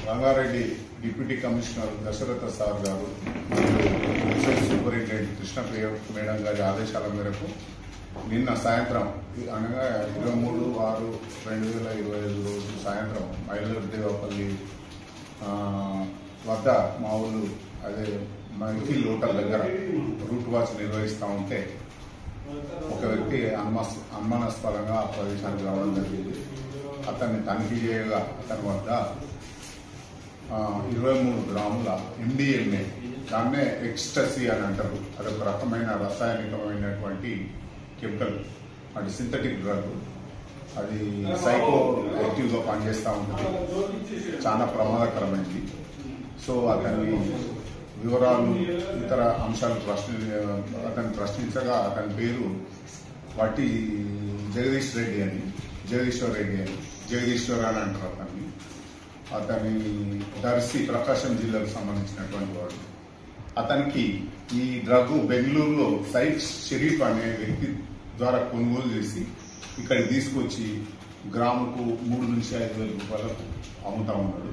Rangareddy deputy commissioner Dasaratha sir గారు మరియు superintendent Krishnapriya madam గారి ఆదేశాల మేరకు నిన్న సాయంత్రం అనగా 23/6/2025 రోజు సాయంత్రం మైలదేవపల్లి వద్ద మా ఊళ్ళు అదే మైకిల్ హోటల్ దగ్గర రూట్ వాచ్ నిర్వహిస్తూ ఉంటే ఒక వ్యక్తి అనుమానాస్పదంగా ఆ ప్రదేశానికి రావడం జరిగింది. అతన్ని తనిఖీ చేయగా అతని వద్ద 23 గ్రాముల MDMA, దాన్నే ఎక్స్టసీ అని అంటారు. అదొక రకమైన రసాయనికమైనటువంటి కెమికల్, అది సింథటిక్ డ్రగ్. అది సైకో యాక్టివ్గా పనిచేస్తూ ఉంటుంది, చాలా ప్రమాదకరమైనది. సో అతని వివరాలు ఇతర అంశాలు అతన్ని ప్రశ్నించగా అతని పేరు వట్టి జగదీశ్వర్ రెడ్డి అని అంటారు. అతని దర్శి ప్రకాశం జిల్లాకు సంబంధించినటువంటి వాడు. అతనికి ఈ డ్రగ్ బెంగళూరులో సైఫ్ షరీఫ్ అనే వ్యక్తి ద్వారా కొనుగోలు చేసి ఇక్కడికి తీసుకొచ్చి గ్రాముకు 3 నుంచి 5 వేల రూపాయలకు అమ్ముతా ఉన్నాడు.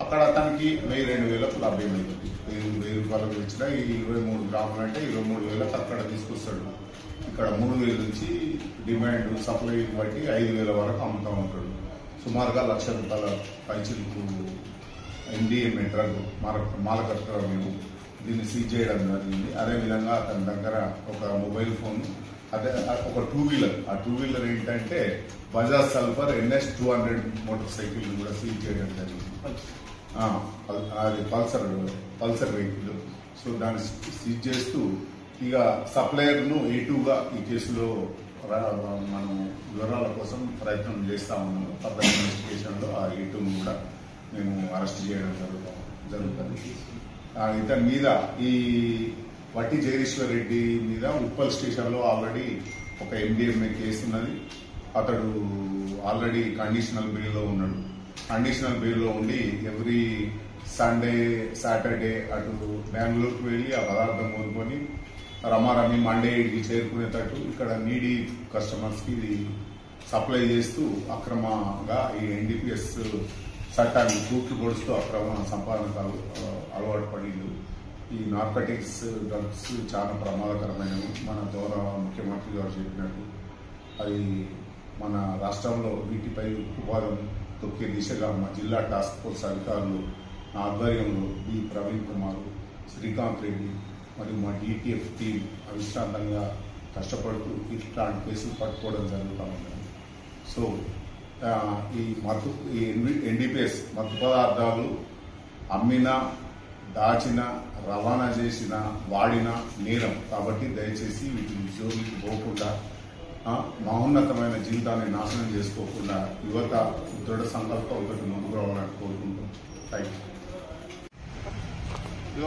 అక్కడ అతనికి 1,000-2,000 లభ్యమైంది. 1,000 రూపాయలకు ఇచ్చిన ఈ 23 గ్రాములు అంటే 23,000 అక్కడ తీసుకొస్తాడు. ఇక్కడ 3,000 నుంచి డిమాండ్ సప్లై బట్టి 5,000 వరకు అమ్ముతా ఉంటాడు. సుమారుగా 1,00,000 రూపాయల పైచిలకు MDMA డ్రగ్ మాలకత్వం మేము దీన్ని సీజ్ చేయడం జరిగింది. అదేవిధంగా అతని దగ్గర ఒక మొబైల్ ఫోన్, అదే ఒక 2 వీలర్. ఆ 2 వీలర్ ఏంటంటే Bajaj sulphur NS 200 motor cycle కూడా సీజ్ చేయడం జరిగింది. అది పల్సర్ వెహికల్. సో దాన్ని సీజ్ చేస్తూ ఇక సప్లయర్ను A2గా ఈ కేసులో మనం వివరాల కోసం ప్రయత్నం చేస్తా ఉన్నాము. ఫర్దర్ ఇన్వెస్టిగేషన్లో ఆ A2ను కూడా మేము అరెస్ట్ చేయడం జరుగుతుంది. ఇతని మీద ఈ వట్టి జగదీశ్వర్ రెడ్డి మీద ఉప్పల్ స్టేషన్లో ఆల్రెడీ ఒక MDMA కేసు ఉన్నది. అతడు ఆల్రెడీ కండిషనల్ బెయిల్లో ఉన్నాడు. కండిషనల్ బెయిల్లో ఉండి ఎవ్రీ సండే సాటర్డే అటు బెంగళూరుకు వెళ్ళి ఆ పదార్థం కొనుక్కొని రమారమి మండే ఇంటికి చేరుకునేటట్టు ఇక్కడ నీడీ కస్టమర్స్కి ఇది సప్లై చేస్తూ అక్రమంగా ఈ NDPS చట్టాన్ని తూట్లు పొడుస్తూ అక్రమ సంపాదనకు అలవాటు పడింది. ఈ నార్కటిక్స్ డ్రగ్స్ చాలా ప్రమాదకరమైనవి. మన గౌరవ ముఖ్యమంత్రి గారు చెప్పినట్టు అది మన రాష్ట్రంలో వీటిపై ఉపాధం తొక్కే దిశగా మా జిల్లా టాస్క్ ఫోర్స్ అధికారులు ఆధ్వర్యంలో బి ప్రవీణ్ కుమార్, శ్రీకాంత్ రెడ్డి మరియు మా DTF టీం అవిశ్రాంతంగా కష్టపడుతూ ఇట్లాంటి కేసులు పట్టుకోవడం జరుగుతూ ఉంది. సో ఈ NDPS మత్తు పదార్థాలు అమ్మిన, దాచిన, రవాణా చేసిన, వాడిన నేరం కాబట్టి దయచేసి వీటిని జోలికి పోకుండా మహోన్నతమైన జీవితాన్ని నాశనం చేసుకోకుండా యువత దృఢ సంకల్పంతో ముందుకు రావాలని కోరుకుంటాం. Thank you.